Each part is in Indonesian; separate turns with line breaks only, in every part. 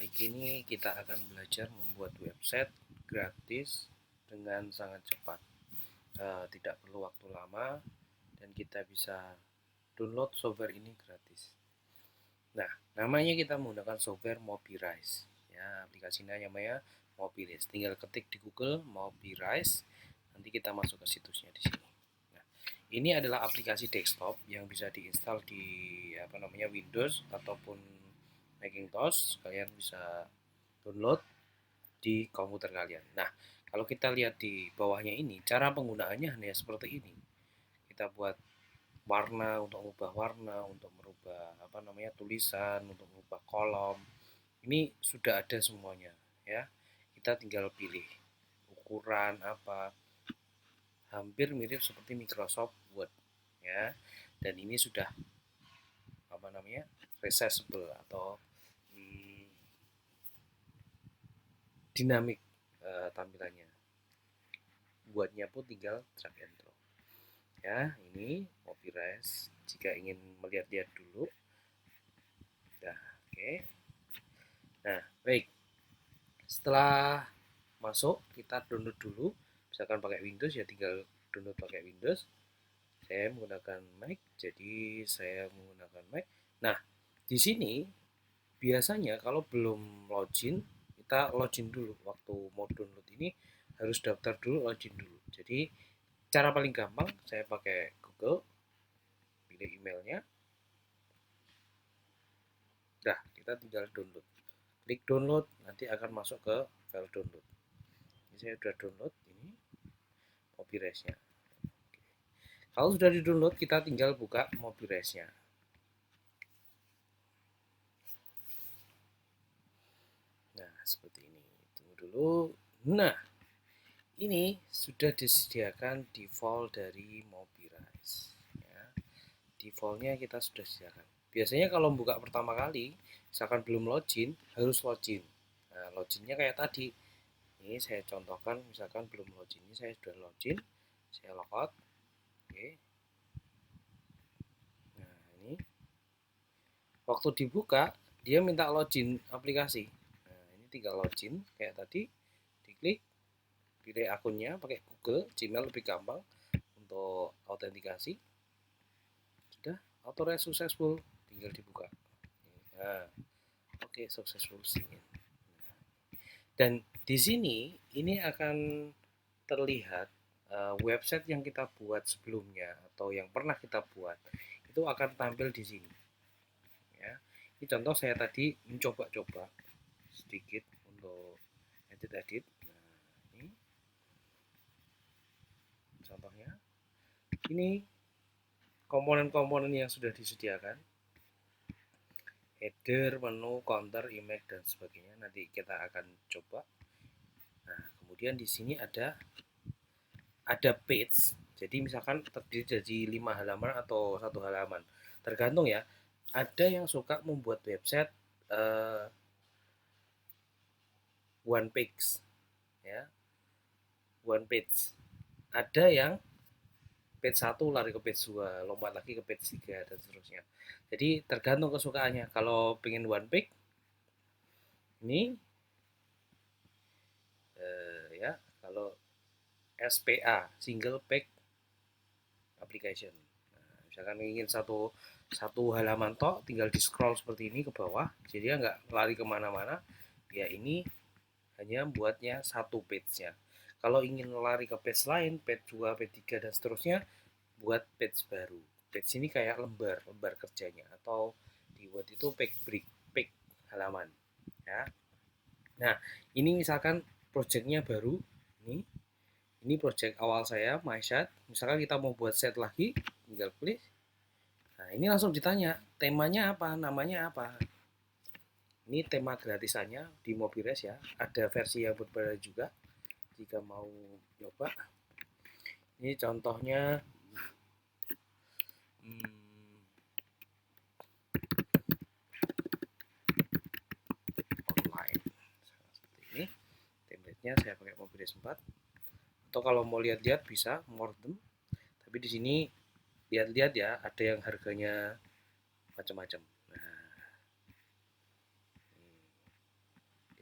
Kali ini kita akan belajar membuat website gratis dengan sangat cepat. Tidak perlu waktu lama dan kita bisa download software ini gratis. Nah, namanya kita menggunakan software Mobirise. Ya, aplikasinya namanya Mobirise. Tinggal ketik di Google Mobirise, nanti kita masuk ke situsnya di sini. Nah, ini adalah aplikasi desktop yang bisa diinstal di Windows ataupun Macintosh. Kalian bisa download di komputer kalian. Nah, kalau kita lihat di bawahnya ini, cara penggunaannya hanya seperti ini. Kita buat warna untuk merubah warna, untuk merubah tulisan, untuk merubah kolom. Ini sudah ada semuanya, ya. Kita tinggal pilih ukuran apa, hampir mirip seperti Microsoft Word, ya. Dan ini sudah resizable atau dinamik tampilannya. Buatnya pun tinggal drag and drop. Ya, ini Mobirise. Jika ingin melihat-lihat dulu. Nah, oke. Nah, baik. Setelah masuk, kita download dulu. Misalkan pakai Windows ya tinggal download pakai Windows. Saya menggunakan Mac, jadi saya menggunakan Mac. Nah, di sini biasanya kalau belum login, kita login dulu. Waktu mau download ini harus daftar dulu, login dulu. Jadi cara paling gampang saya pakai Google, pilih emailnya. Nah, kita tinggal download. Klik download, nanti akan masuk ke file download. Ini saya sudah download ini Mobirise-nya. Kalau sudah di-download, kita tinggal buka Mobirise-nya. Nah, seperti ini. Tunggu dulu. Nah, ini sudah disediakan default dari Mobirise. Ya. Defaultnya kita sudah sediakan. Biasanya kalau buka pertama kali, misalkan belum login, harus login. Nah, loginnya kayak tadi. Ini saya contohkan, misalkan belum login. Ini saya sudah login. Saya logout. Oke. Nah, ini. Waktu dibuka, dia minta login aplikasi. Nah, ini tinggal login kayak tadi. Diklik. Pilih akunnya pakai Google, Gmail lebih gampang untuk autentikasi. Sudah, auto successful, tinggal dibuka. Nah, oke, successful sign. Dan di sini ini akan terlihat website yang kita buat sebelumnya atau yang pernah kita buat itu akan tampil di sini. Ya, ini contoh saya tadi mencoba-coba sedikit untuk edit-edit. Nah, ini contohnya. Ini komponen-komponen yang sudah disediakan, header, menu, counter, image dan sebagainya. Nanti kita akan coba. Nah, kemudian di sini ada page. Jadi misalkan terdiri dari 5 halaman atau 1 halaman. Tergantung ya. Ada yang suka membuat website one page, ya, one page. Ada yang page 1 lari ke page 2, lompat lagi ke page 3 dan seterusnya. Jadi tergantung kesukaannya. Kalau pengen one page, ini ya, kalau SPA, single page application. Nah, misalkan ingin satu halaman tok, tinggal di scroll seperti ini ke bawah, jadi nggak lari kemana-mana. Ya, ini hanya buatnya satu page-nya. Kalau ingin lari ke page lain, page 2, page 3 dan seterusnya, buat page baru. Page ini kayak lembar kerjanya, atau dibuat itu page break, page halaman, ya. Nah, ini misalkan projectnya baru, ini project awal saya, MyShot. Misalkan kita mau buat set lagi, tinggal klik. Nah, ini langsung ditanya, temanya apa, namanya apa. Ini tema gratisannya di Mobirise ya. Ada versi yang berbeda juga. Jika mau coba, ini contohnya online. Seperti ini. Template-nya saya pakai Mobirise 4. Atau kalau mau lihat-lihat bisa more them. Tapi di sini lihat-lihat ya, ada yang harganya macam-macam. Nah,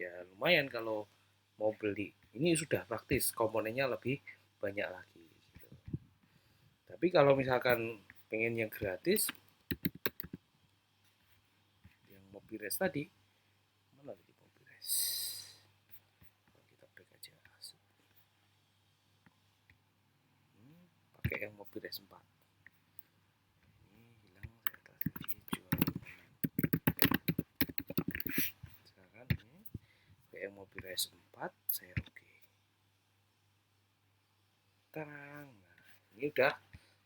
ya lumayan kalau mau beli. Ini sudah praktis, komponennya lebih banyak lagi gitu. Tapi kalau misalkan pengen yang gratis, yang Mobiles tadi, mana tadi Mobiles? Kita break aja. Pakai yang Mobiles 4. Ini hilang, saya tadi jual sekarang ini pakai yang Mobiles 4, saya rugi. Tarang. Nah, ini udah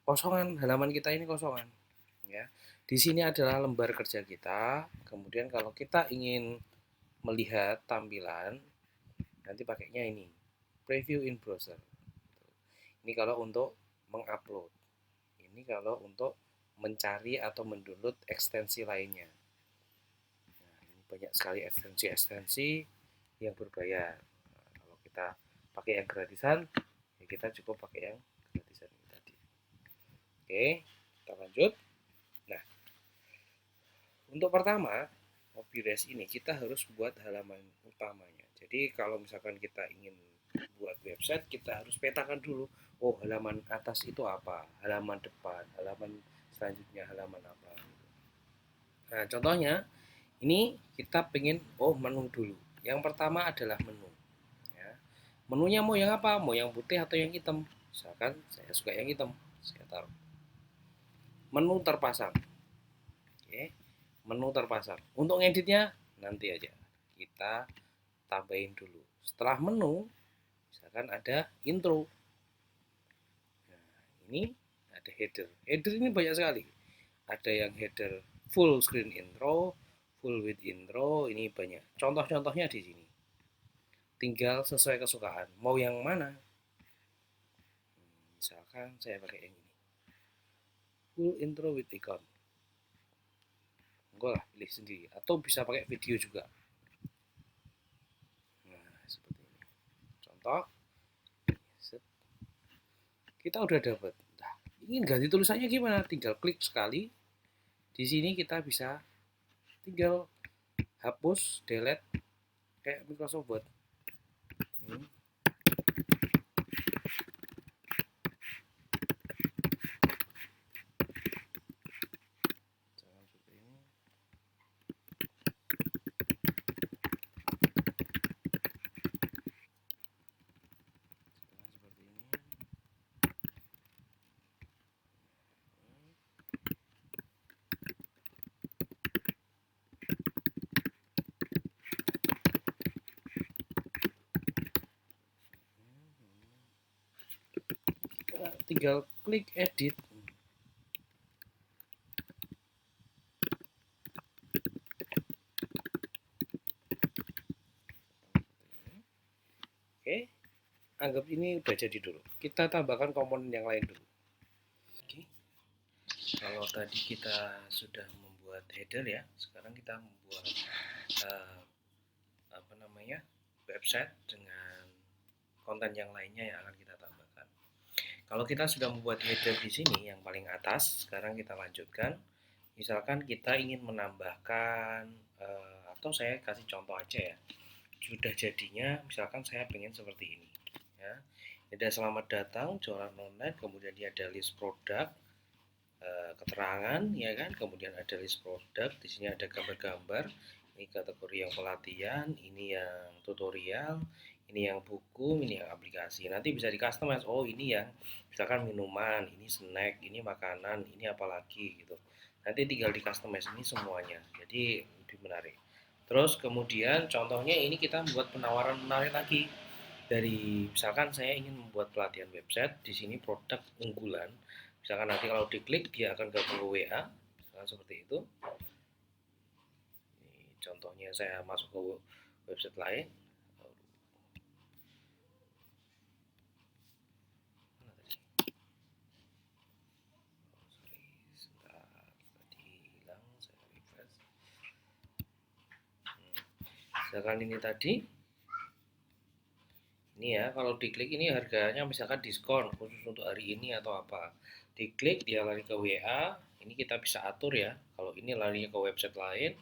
kosongan, halaman kita ini kosongan ya. Di sini adalah lembar kerja kita. Kemudian kalau kita ingin melihat tampilan, nanti pakainya ini, preview in browser. Ini kalau untuk mengupload. Ini kalau untuk mencari atau mendownload ekstensi lainnya. Nah, ini banyak sekali ekstensi-ekstensi yang berbayar. Nah, kalau kita pakai yang gratisan, ya kita cukup pakai yang gratisan ini tadi. Oke, kita lanjut. Nah, untuk pertama, Mobiles ini kita harus buat halaman utamanya. Jadi kalau misalkan kita ingin buat website, kita harus petakan dulu. Oh, halaman atas itu apa? Halaman depan, halaman selanjutnya halaman apa? Nah, contohnya ini kita pengen menu dulu. Yang pertama adalah menu. Ya. Menunya mau yang apa? Mau yang putih atau yang hitam? Misalkan saya suka yang hitam, saya taruh. Menu terpasang. Oke. Menu terpasang. Untuk ngeditnya nanti aja. Kita tambahin dulu. Setelah menu, misalkan ada intro. Nah, ini ada header. Header ini banyak sekali. Ada yang header full screen intro, full with intro, ini banyak. Contoh-contohnya di sini. Tinggal sesuai kesukaan. Mau yang mana? Misalkan saya pakai yang ini. Full intro with icon. Enggak lah, pilih sendiri. Atau bisa pakai video juga. Nah, seperti ini. Contoh. Kita udah dapat. Nah, ingin ganti tulisannya gimana? Tinggal klik sekali. Di sini kita bisa tinggal hapus, delete kayak Microsoft Word. Ini. Tinggal klik edit. Oke, anggap ini udah jadi dulu. Kita tambahkan komponen yang lain dulu. Oke. Kalau tadi kita sudah membuat header ya, sekarang kita membuat website dengan konten yang lainnya yang akan kita tambahkan. Kalau kita sudah membuat header di sini yang paling atas, sekarang kita lanjutkan. Misalkan kita ingin menambahkan atau saya kasih contoh aja ya. Sudah jadinya, misalkan saya pengen seperti ini. Ya. Ada selamat datang jualan online, kemudian dia ada list produk, keterangan, ya kan. Kemudian ada list produk, di sini ada gambar-gambar. Ini kategori yang pelatihan, ini yang tutorial, ini yang buku, ini yang aplikasi. Nanti bisa di customize. Oh, ini yang misalkan minuman, ini snack, ini makanan, ini apalagi gitu. Nanti tinggal di customize ini semuanya. Jadi lebih menarik. Terus kemudian contohnya ini kita membuat penawaran menarik lagi. Dari misalkan saya ingin membuat pelatihan website, di sini produk unggulan. Misalkan nanti kalau diklik dia akan gabung ke WA, misalkan seperti itu. Ini contohnya saya masuk ke website lain. Misalkan ini tadi, ini ya, kalau diklik ini harganya misalkan diskon khusus untuk hari ini atau apa. Diklik dia lari ke WA, ini kita bisa atur ya. Kalau ini larinya ke website lain,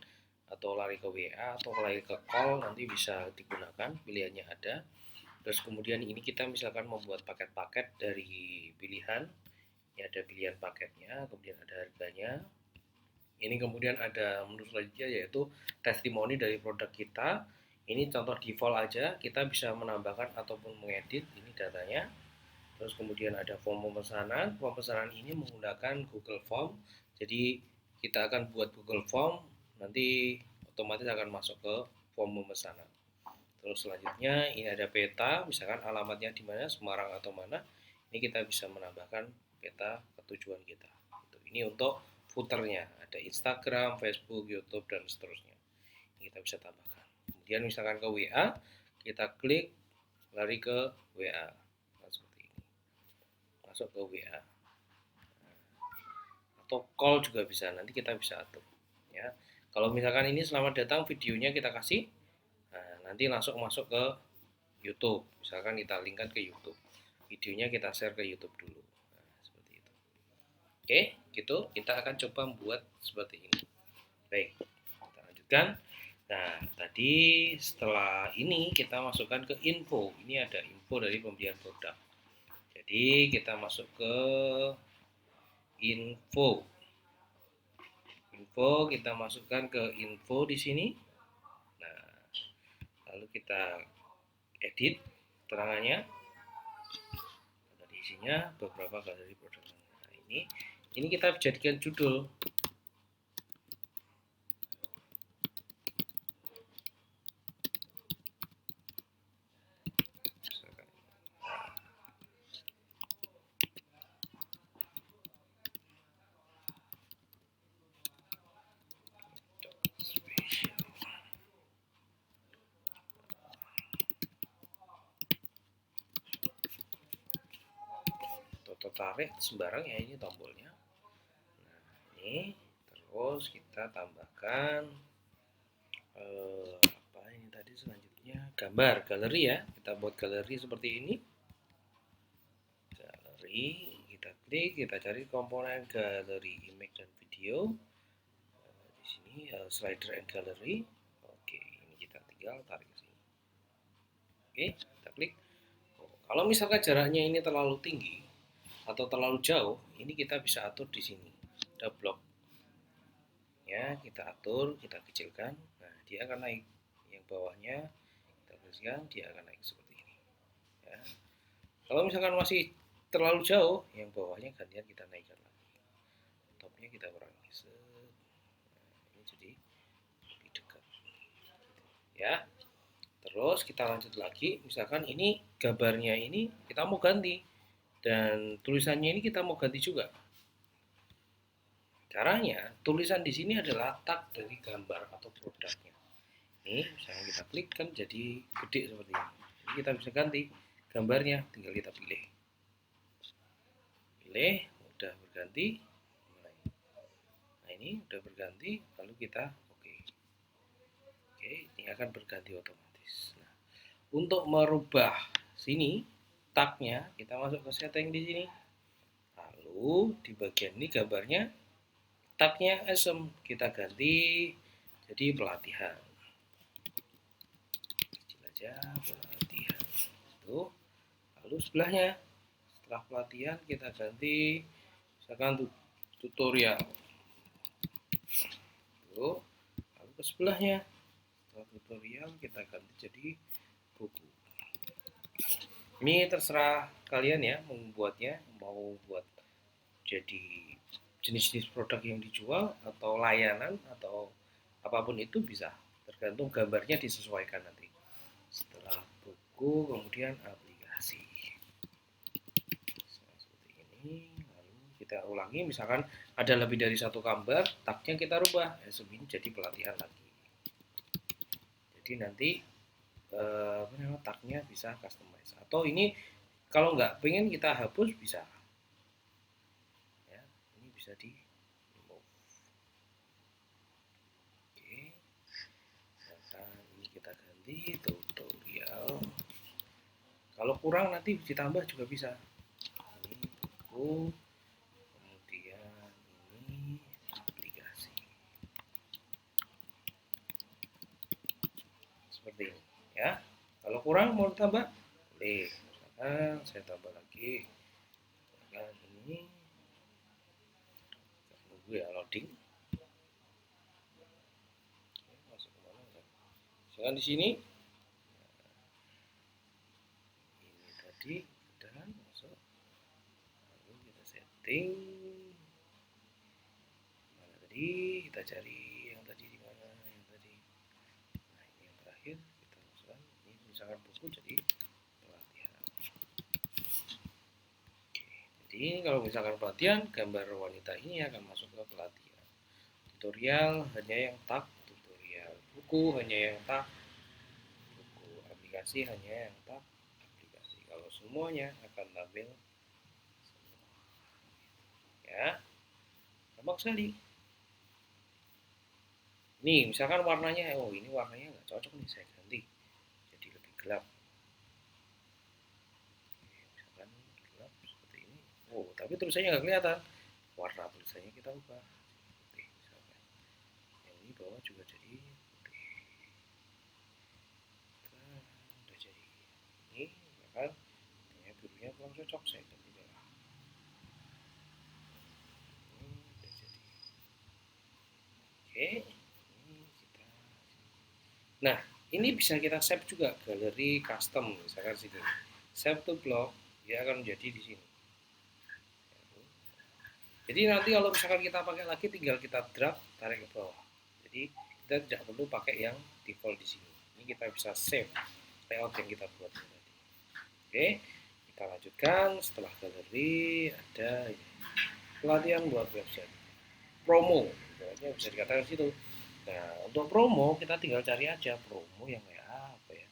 atau lari ke WA atau lari ke call, nanti bisa digunakan, pilihannya ada. Terus kemudian ini kita misalkan membuat paket-paket dari pilihan, ini ada pilihan paketnya, kemudian ada harganya. Ini kemudian ada menu selanjutnya yaitu testimoni dari produk kita. Ini contoh default aja, kita bisa menambahkan ataupun mengedit ini datanya. Terus kemudian ada form pemesanan. Form pemesanan ini menggunakan Google Form. Jadi kita akan buat Google Form, nanti otomatis akan masuk ke form pemesanan. Terus selanjutnya ini ada peta, misalkan alamatnya di mana, Semarang atau mana. Ini kita bisa menambahkan peta ketujuan kita. Ini untuk footernya, ada Instagram, Facebook, YouTube, dan seterusnya. Ini kita bisa tambahkan. Kemudian misalkan ke WA, kita klik lari ke WA. Nah, seperti ini. Masuk ke WA. Atau call juga bisa, nanti kita bisa atur. Ya. Kalau misalkan ini selamat datang, videonya kita kasih, nah, nanti langsung masuk ke YouTube. Misalkan kita linkkan ke YouTube. Videonya kita share ke YouTube dulu. Nah, seperti itu. Oke, gitu. Kita akan coba membuat seperti ini. Baik, kita lanjutkan. Nah, tadi setelah ini kita masukkan ke info. Ini ada info dari pembelian produk. Jadi kita masuk ke info. Info kita masukkan ke info di sini. Nah, lalu kita edit keterangannya. Ada isinya beberapa galeri produk. Nah, ini kita jadikan judul. Tarik sembarang ya, ini tombolnya. Nah, ini terus kita tambahkan apa ini tadi, selanjutnya gambar galeri ya, kita buat galeri seperti ini. Galeri, kita klik, kita cari komponen galeri image dan video. Di sini slider and gallery. Oke, ini kita tinggal tarik ke sini. Oke, kita klik. Kalau misalkan jaraknya ini terlalu tinggi atau terlalu jauh, ini kita bisa atur di sini. Ada blok. Ya, kita atur, kita kecilkan. Nah, dia akan naik. Yang bawahnya kita kecilkan, dia akan naik seperti ini. Ya. Kalau misalkan masih terlalu jauh, yang bawahnya gantian kita naikkan lagi. Topnya kita kurangi. Nah, ini jadi lebih dekat. Ya. Terus kita lanjut lagi, misalkan ini gambarnya ini kita mau ganti dan tulisannya ini kita mau ganti juga. Caranya, tulisan di sini adalah tag dari gambar atau produknya. Ini misalnya kita klik kan jadi gede seperti ini. Ini kita bisa ganti gambarnya, tinggal kita pilih. Pilih, udah berganti. Nah, ini udah berganti, lalu kita oke. Oke, ini akan berganti otomatis. Nah, untuk merubah sini tagnya, kita masuk ke setting di sini. Lalu di bagian ini gambarnya, tagnya asem, kita ganti jadi pelatihan. Kecil aja, pelatihan. Itu. Lalu sebelahnya, setelah pelatihan kita ganti misalkan tutorial. Tuh. Lalu ke sebelahnya, setelah tutorial kita ganti jadi buku. Ini terserah kalian ya membuatnya, mau buat jadi jenis-jenis produk yang dijual atau layanan atau apapun itu bisa, tergantung gambarnya disesuaikan nanti. Setelah buku kemudian aplikasi seperti ini. Lalu kita ulangi, misalkan ada lebih dari satu gambar, tagnya kita rubah ini jadi pelatihan lagi. Jadi nanti tagnya bisa customize, atau ini kalau nggak pengen kita hapus bisa ya, ini bisa di remove. Oke, ini kita ganti tutorial, kalau kurang nanti ditambah juga bisa. Ini buku, kemudian ini aplikasi. kurang mau tambah? Boleh. Misalkan saya tambah lagi. Misalkan ini tunggu ya loading. Masuk kemana? Misalkan di sini ini tadi udah masuk. Lalu kita setting. Mana tadi? Kita cari yang tadi di mana? Yang tadi. Nah ini yang terakhir kita masukkan. Ini misalkan buku jadi pelatihan. Jadi kalau misalkan pelatihan, gambar wanita ini akan masuk ke pelatihan. Tutorial hanya yang tag tutorial. Buku hanya yang tag buku. Aplikasi hanya yang tag aplikasi. Kalau semuanya akan tampil semua. Ya, gampang sekali. Nih, misalkan warnanya, oh ini warnanya nggak cocok nih, saya ganti jadi lebih gelap. Misalkan gelap seperti ini. Oh, tapi tulisannya nggak kelihatan. Warna tulisannya kita ubah putih misalkan. Yang ini bawah juga jadi putih. Nah, udah jadi. Ini misalkan birunya kurang cocok, saya ganti merah. Ini udah jadi. Oke. Nah, ini bisa kita save juga galeri custom misalkan sini. Save to blog dia akan menjadi di sini. Jadi nanti kalau misalkan kita pakai lagi tinggal kita drag tarik ke bawah. Jadi kita tidak perlu pakai yang default di sini. Ini kita bisa save layout yang kita buat tadi. Oke, kita lanjutkan. Setelah galeri ada ini. Pelatihan buat website. Promo, bisa dikatakan situ. Nah, untuk promo kita tinggal cari aja promo yang kayak apa ya.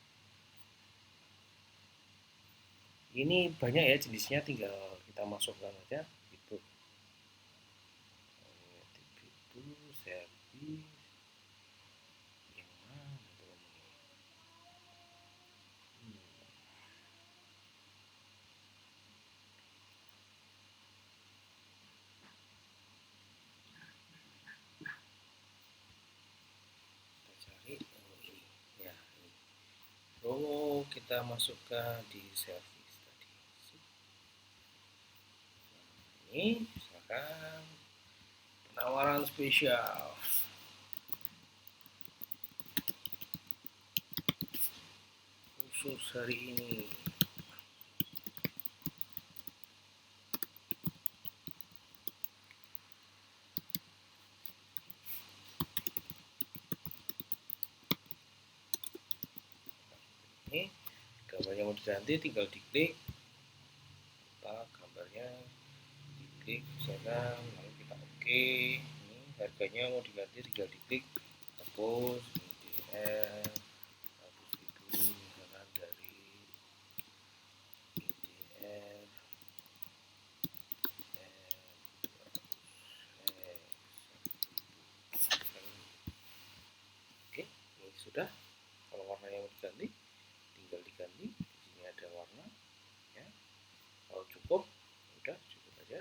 Ini banyak ya jenisnya, tinggal kita masukkan aja itu. Itu servis yang mana tuh? Kita cari ini ya, ini. Promo kita masukkan di servis tadi. Ini misalkan penawaran spesial khusus hari ini. Ini gambarnya mau diganti tinggal diklik, kita gambarnya diklik misalkan, lalu kita oke. Ini harganya mau diganti tinggal diklik hapus IDR 100.000 misalkan dari IDR oke, ini sudah. Kalau warnanya mau diganti tinggal diganti, di sini ada warna ya. Kalau cukup udah cukup aja.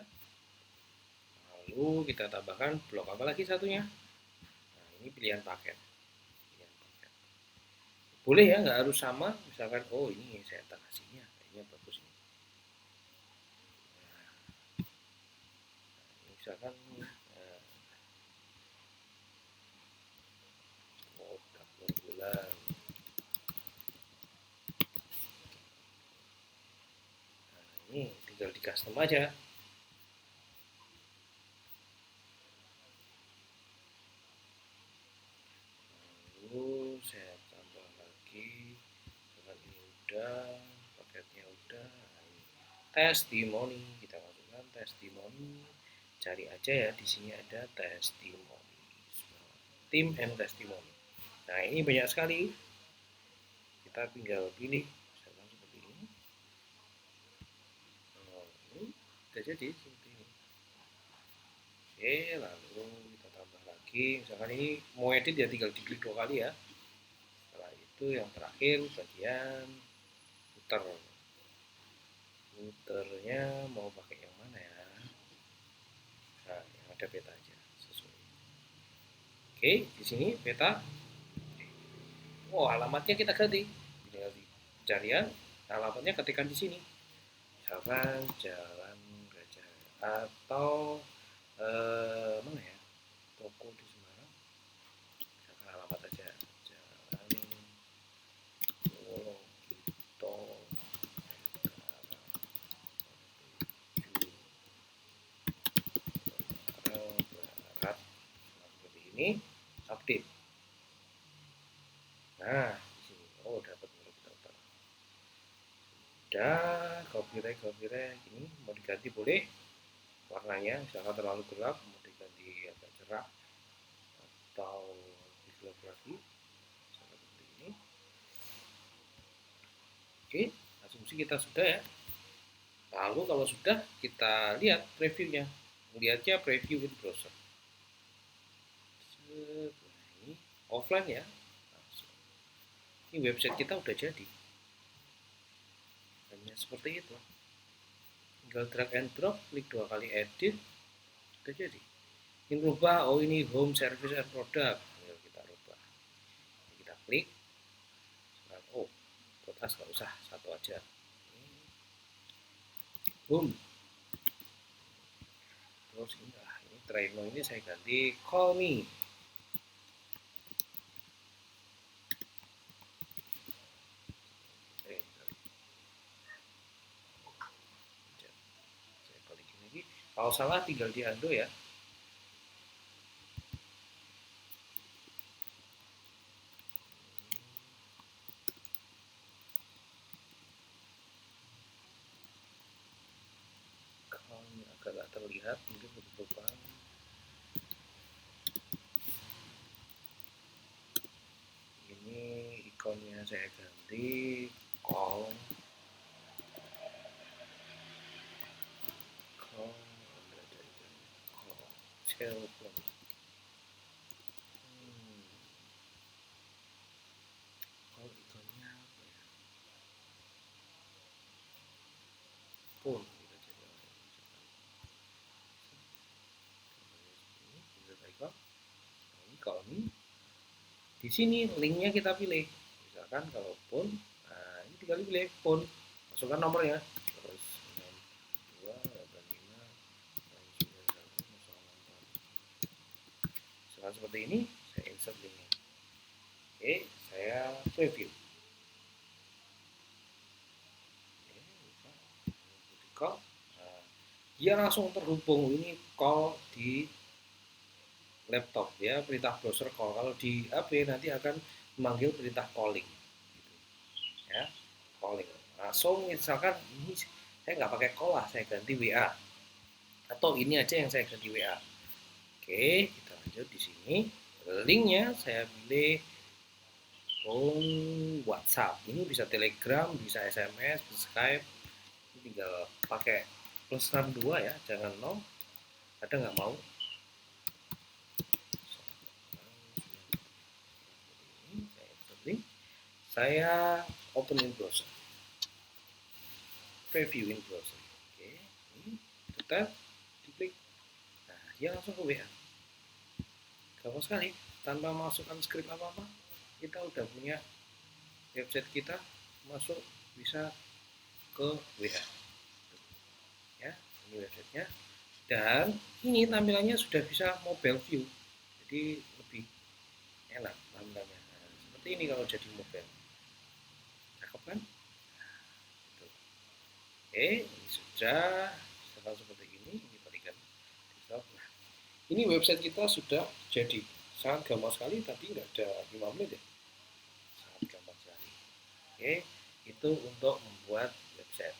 Lalu kita tambahkan blok apa lagi satunya. Nah ini pilihan paket. Boleh ya, nggak harus sama. Misalkan oh ini saya kasihnya kayaknya bagus ini. Nah, misalkan produk unggulan. Nah ini tinggal di custom aja. Lalu saya tambah lagi, misalkan ini udah, paketnya udah. Nah, ini testimoni, kita masukkan testimoni. Cari aja ya, di sini ada testimoni, tim and testimoni. Nah ini banyak sekali, kita tinggal pilih misalkan seperti ini. Nah, ini udah jadi seperti ini. Oke, lalu kita tambah lagi, misalkan ini mau edit ya tinggal diklik 2 kali ya. Setelah itu yang terakhir bagian footer. Footernya mau pakai yang mana ya? Nah, yang ada peta aja sesuai. Oke, di sini peta. Oh, alamatnya kita ganti. pencarian, alamatnya ketikkan di sini. Misalkan Jalan Gajah atau mana ya? Toko di Semarang. Misalkan alamat aja Jalan Wonogito Barat seperti ini, update. Nah, di sini dapat menurut daftar. Udah, copyright ini mau diganti boleh warnanya, misalkan terlalu gelap mau diganti agak cerah atau lebih gelap lagi seperti ini. Oke, asumsi kita sudah ya. Lalu kalau sudah, kita lihat previewnya. Melihatnya preview in browser. Ini offline ya. Ini website kita udah jadi. Hanya seperti itu. Tinggal drag and drop, klik 2 kali edit, udah jadi. Ini rubah, ini home service and product. Ayo kita rubah. Kita klik. Podcast nggak usah, satu aja. Boom. Terus ini Treno ini saya ganti Call Me. Saya balikin lagi. Kalau salah tinggal di undo ya. Agak nggak terlihat, mungkin ketutupan. Ini ikonnya saya ganti call telepon. Call ikonnya apa ya? Phone. Kalau ini di sini linknya kita pilih, misalkan kalau phone, nah ini tinggal pilih phone, masukkan nomornya, terus 6285 seperti ini, saya insert linknya. Oke, saya preview. Call, nah, dia langsung terhubung, ini call di laptop ya, perintah browser call. Kalau di HP nanti akan memanggil perintah calling ya, calling langsung. Misalkan ini saya nggak pakai call lah, saya ganti WA, atau ini aja yang saya ganti WA. Oke, kita lanjut di sini. Linknya saya pilih WhatsApp. Ini bisa Telegram, bisa SMS, bisa Skype. Ini tinggal pakai plus 62 ya, jangan 0. Ada nggak mau? Saya open in browser, preview in browser. Oke, ini kita diklik, nah dia langsung ke WA. Gampang sekali, tanpa masukkan script apa-apa, kita udah punya website kita masuk bisa ke WA. Ya, ini websitenya. Dan ini tampilannya sudah bisa mobile view, jadi lebih enak tampilannya. Nah, seperti ini kalau jadi mobile. Cakep kan? Oke, ini sudah seperti ini balikan. Nah, ini website kita sudah jadi. Sangat gampang sekali, tadi nggak ada 5 menit ya. Sangat gampang sekali. Oke, itu untuk membuat website.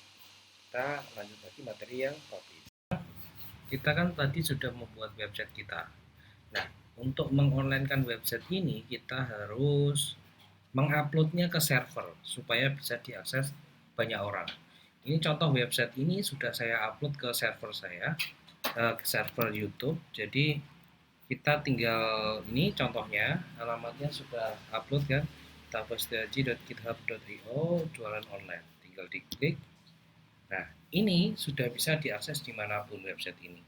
Kita lanjut lagi materi yang tadi. Kita kan tadi sudah membuat website kita. Nah, untuk mengonlinekan website ini kita harus menguploadnya ke server supaya bisa diakses banyak orang. Ini contoh website ini sudah saya upload ke server saya, ke server YouTube. Jadi kita tinggal, ini contohnya, alamatnya sudah upload kan, tabastiaji.github.io jualan online. Tinggal diklik. Nah, ini sudah bisa diakses dimanapun website ini.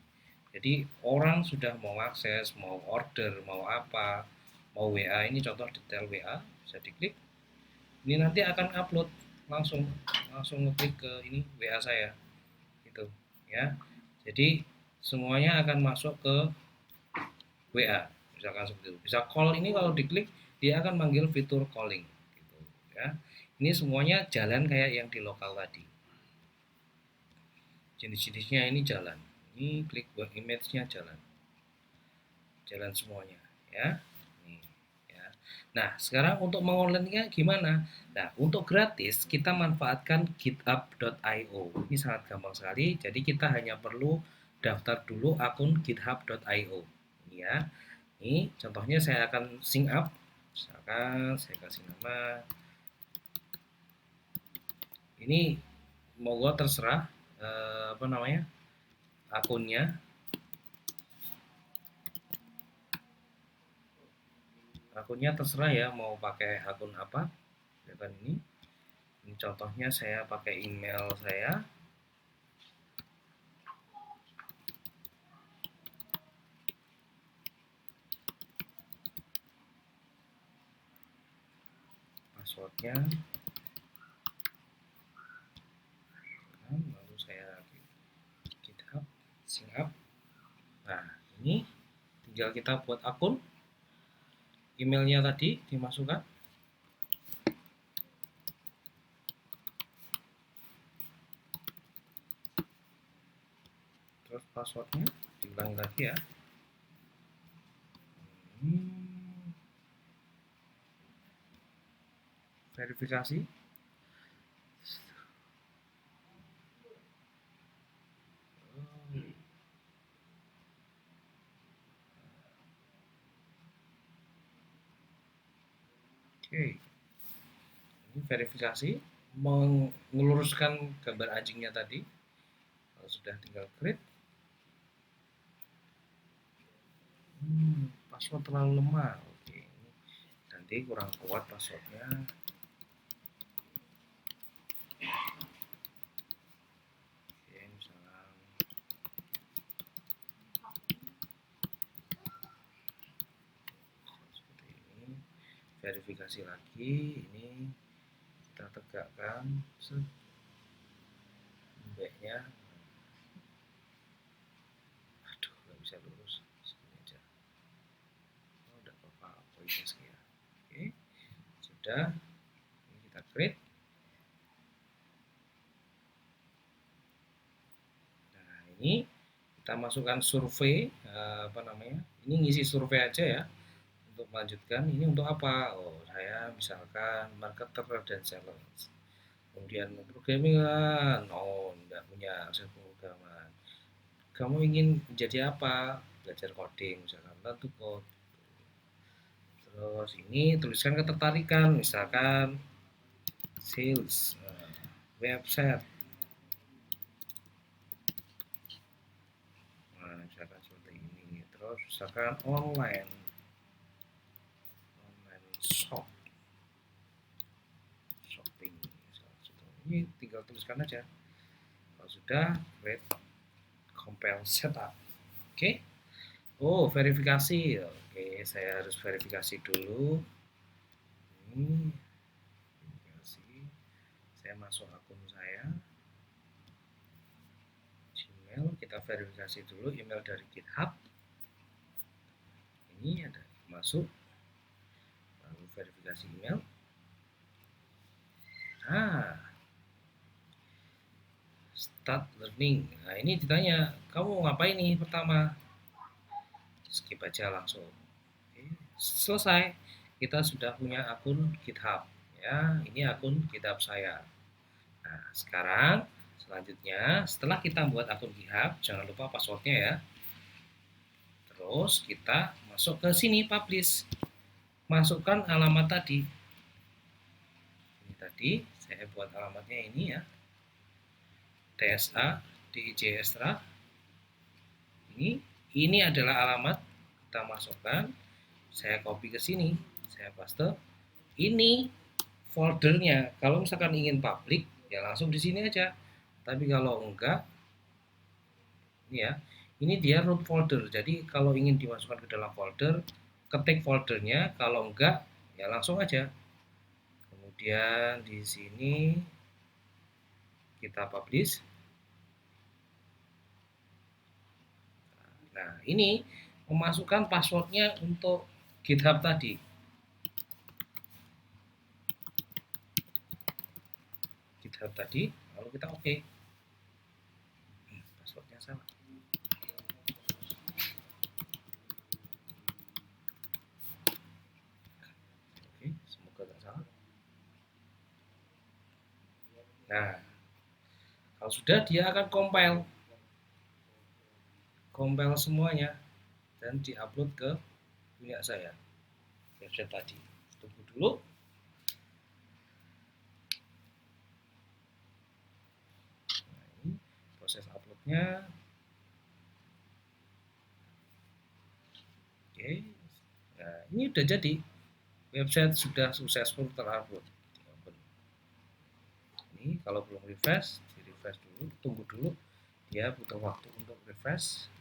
Jadi orang sudah mau akses, mau order, mau apa, mau WA. Ini contoh detail WA, bisa diklik. Ini nanti akan upload langsung ngeklik ke ini WA saya gitu ya. Jadi semuanya akan masuk ke WA misalkan seperti itu. Bisa call, ini kalau diklik dia akan manggil fitur calling gitu ya. Ini semuanya jalan kayak yang di lokal tadi. Jenis-jenisnya ini jalan. Ini klik buat image-nya jalan semuanya ya. Nih, ya. Nah sekarang untuk mengonlinenya gimana? Nah untuk gratis kita manfaatkan github.io. Ini sangat gampang sekali. Jadi kita hanya perlu daftar dulu akun github.io ya. Ini contohnya saya akan sync up. Misalkan saya kasih nama. Ini monggo terserah apa namanya akunnya. Akunnya terserah ya mau pakai akun apa. Misalkan ini contohnya saya pakai email saya. Passwordnya. Lalu saya GitHub sync up. Nah ini tinggal kita buat akun, emailnya tadi dimasukkan, terus passwordnya diulangi lagi ya. Verifikasi. Oke, ini verifikasi, mengeluruskan gambar anjingnya tadi. Kalau sudah tinggal create. Password terlalu lemah. Oke, nanti kurang kuat passwordnya. Oke, misalnya seperti ini. Verifikasi lagi, ini kita tegakkan backnya. Aduh, nggak bisa lurus. Segini aja. Oh, udah apa-apa, poinnya sekian. Oke, sudah. Ini kita create. Nah, ini kita masukkan survei, apa namanya? Ini ngisi survei aja ya. Untuk melanjutkan, ini untuk apa? Oh, saya misalkan marketer dan sales. Kemudian programming kan, oh enggak punya akses pemrograman. Kamu ingin menjadi apa? Belajar coding, misalkan bantu code. Terus ini tuliskan ketertarikan, misalkan sales, website. Nah, misalkan seperti ini. Terus misalkan online shop, shopping. Ini tinggal tuliskan aja. Kalau sudah, create, compile, setup. Oke. Oh, verifikasi. Oke, saya harus verifikasi dulu. Ini verifikasi. Saya masuk akun saya. Gmail, kita verifikasi dulu email dari GitHub. Ini ada masuk. Lalu verifikasi email. Start learning. Nah, ini ditanya, kamu ngapain nih pertama? Skip aja langsung. Oke, selesai. Kita sudah punya akun GitHub. Ya, ini akun GitHub saya. Nah, sekarang selanjutnya setelah kita buat akun GitHub, jangan lupa passwordnya ya. Terus kita masuk ke sini publish. Masukkan alamat tadi. Ini tadi saya buat alamatnya ini ya. TSA DIJ Extra. Ini adalah alamat, kita masukkan. Saya copy ke sini, saya paste. Ini foldernya. Kalau misalkan ingin public, ya langsung di sini aja. Tapi kalau enggak, ini ya, ini dia root folder. Jadi kalau ingin dimasukkan ke dalam folder, ketik foldernya. Kalau enggak, ya langsung aja. Kemudian di sini kita publish. Nah, ini memasukkan passwordnya untuk GitHub tadi. GitHub tadi, lalu kita oke. Passwordnya salah. Oke, semoga tidak salah. Nah, kalau sudah, dia akan compile semuanya dan diupload ke punya saya, website tadi. Tunggu dulu. Nah, ini proses uploadnya. Oke, nah ini udah jadi, website sudah successful terupload. Ini kalau belum refresh, di refresh dulu, tunggu dulu, dia butuh waktu untuk refresh.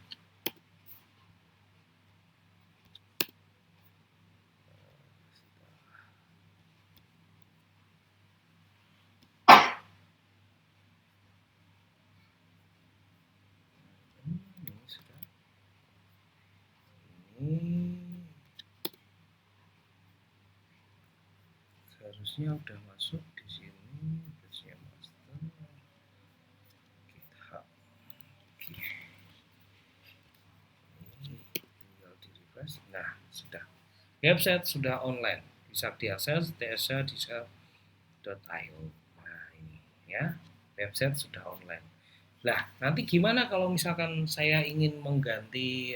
Ini seharusnya udah masuk di sini, versi master GitHub. Ini tinggal di refresh. Nah, sudah, website sudah online, bisa diakses tsa.io. Nah, ini ya, website sudah online. Lah, nanti gimana kalau misalkan saya ingin mengganti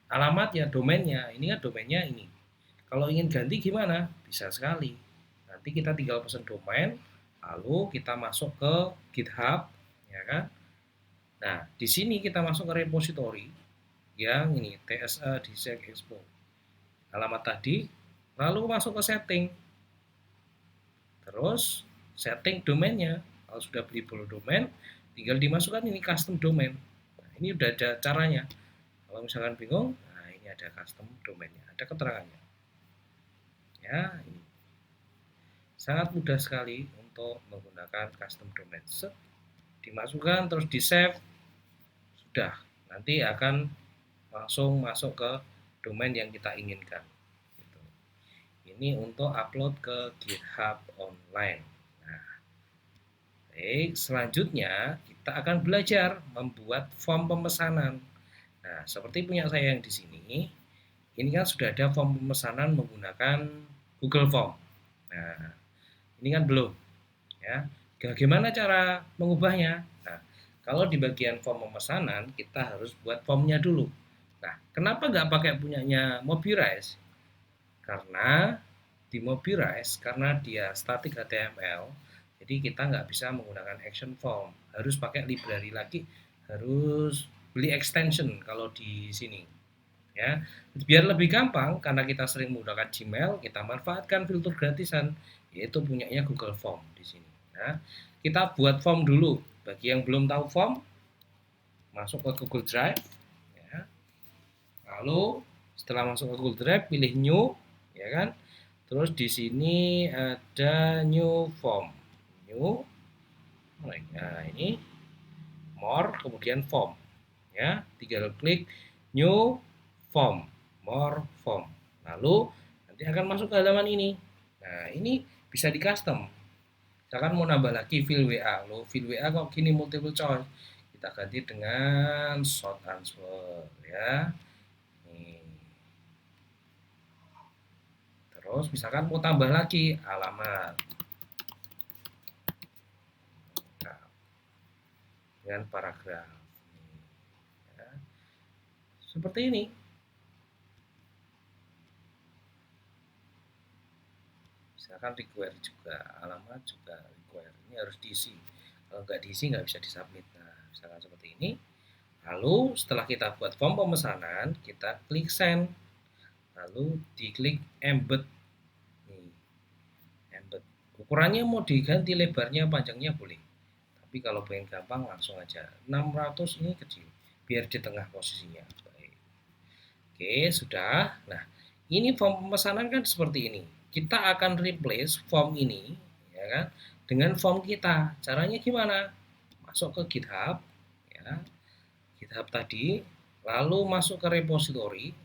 alamatnya, domainnya? Ini kan domainnya ini. Kalau ingin ganti gimana? Bisa sekali. Nanti kita tinggal pesan domain, lalu kita masuk ke GitHub, ya kan? Nah, di sini kita masuk ke repository yang ini TSA Design Expo. Alamat tadi, lalu masuk ke setting. Terus setting domainnya. Kalau sudah beli full domain, tinggal dimasukkan ini custom domain. Nah, ini udah ada caranya. Kalau misalkan bingung, nah ini ada custom domainnya, ada keterangannya. Ya, ini sangat mudah sekali untuk menggunakan custom domain. Dimasukkan terus di save, sudah, nanti akan langsung masuk ke domain yang kita inginkan. Ini untuk upload ke GitHub online. Nah, baik, selanjutnya kita akan belajar membuat form pemesanan. Nah, seperti punya saya yang di sini, ini kan sudah ada form pemesanan menggunakan Google Form. Nah, ini kan belum, ya. Bagaimana cara mengubahnya? Nah, kalau di bagian form pemesanan kita harus buat formnya dulu. Nah, kenapa nggak pakai punyanya Mobilize? Karena di Mobilize, karena dia static HTML, jadi kita nggak bisa menggunakan action form, harus pakai library lagi, harus beli extension kalau di sini, ya. Biar lebih gampang, karena kita sering menggunakan Gmail, kita manfaatkan filter gratisan, yaitu punyanya Google Form di sini. Nah, kita buat form dulu. Bagi yang belum tahu form, masuk ke Google Drive, ya. Lalu setelah masuk ke Google Drive, pilih New, ya kan. Terus di sini ada new form, nah ini more, kemudian form, ya. Tinggal klik new form, more form, lalu nanti akan masuk ke halaman ini. Nah, ini bisa di custom. Misalkan mau nambah lagi field WA, lo field WA kok gini multiple choice, kita ganti dengan short answer, ya. Terus misalkan mau tambah lagi alamat dengan paragraf, ya. Seperti ini. Misalkan require juga, alamat juga require, ini harus diisi. Kalau nggak diisi nggak bisa disubmit. Nah, misalkan seperti ini. Lalu setelah kita buat form pemesanan, kita klik send, lalu diklik embed. Nih, embed. Ukurannya mau diganti lebarnya, panjangnya boleh. Tapi kalau pengen gampang langsung aja 600, ini kecil, biar di tengah posisinya. Baik. Oke, sudah. Nah, ini form pemesanan kan seperti ini. Kita akan replace form ini, ya ya kan, dengan form kita. Caranya gimana? Masuk ke GitHub, ya, GitHub tadi, lalu masuk ke repository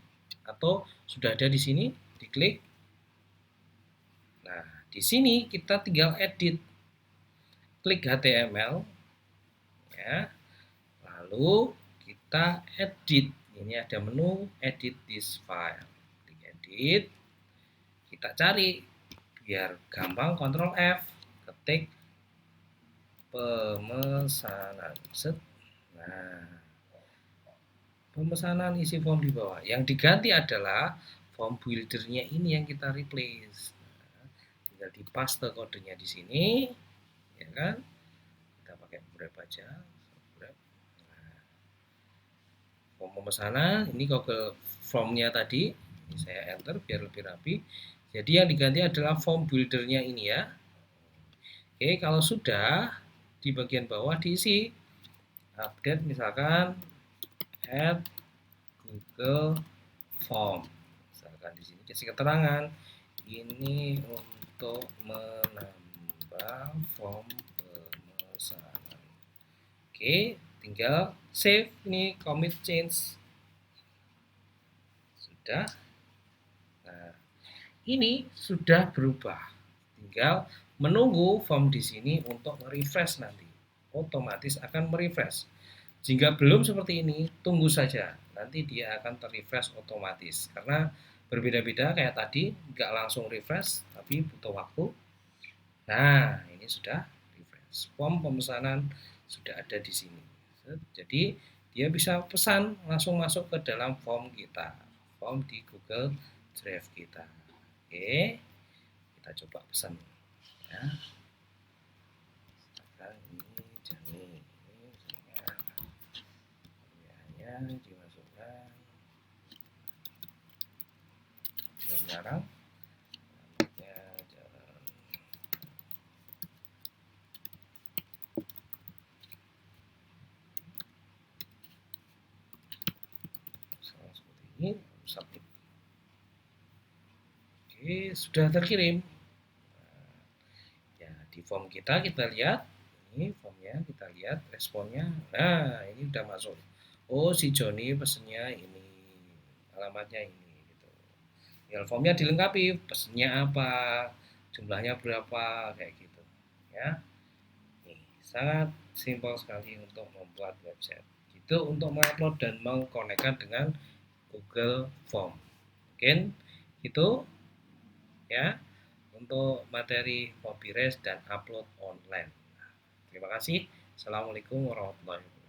atau sudah ada di sini, diklik. Nah, di sini kita tinggal edit, klik HTML, ya, lalu kita edit. Ini ada menu edit this file, klik edit, kita cari biar gampang, Ctrl F, ketik pemesanan, set. Nah, pemesanan isi form di bawah. Yang diganti adalah form buildernya ini yang kita replace. Nah, tinggal di paste kodenya di sini, ya kan? Kita pakai grab aja, grab. Nah, form pemesanan ini Google formnya tadi, ini saya enter biar lebih rapi. Jadi yang diganti adalah form buildernya ini ya. Oke, kalau sudah di bagian bawah diisi update, misalkan add Google Form. Misalkan di sini kasih keterangan ini untuk menambah form pemesanan. Oke, tinggal save, ini commit change. Sudah. Nah, ini sudah berubah. Tinggal menunggu form di sini untuk merefresh nanti. Otomatis akan merefresh. Jika belum seperti ini, tunggu saja. Nanti dia akan terrefresh otomatis. Karena berbeda-beda kayak tadi, nggak langsung refresh, tapi butuh waktu. Nah, ini sudah refresh. Form pemesanan sudah ada di sini. Jadi, dia bisa pesan langsung masuk ke dalam form kita. Form di Google Drive kita. Oke, kita coba pesan. Ya. Sekarang ini Jani, ini dimasukkan. Sekarang namanya jalan. Seperti ini, submit. Oke, sudah terkirim. Di form kita lihat ini formnya, kita lihat responnya. Nah, ini udah masuk. Oh, si Joni pesennya ini, alamatnya ini gitu. Tinggal formnya dilengkapi, pesennya apa, jumlahnya berapa, kayak gitu ya. Nih, sangat simpel sekali untuk membuat website. Itu untuk mengupload dan mengkonekkan dengan Google Form. Mungkin itu ya untuk materi copy paste dan upload online. Terima kasih. Assalamualaikum warahmatullahi wabarakatuh.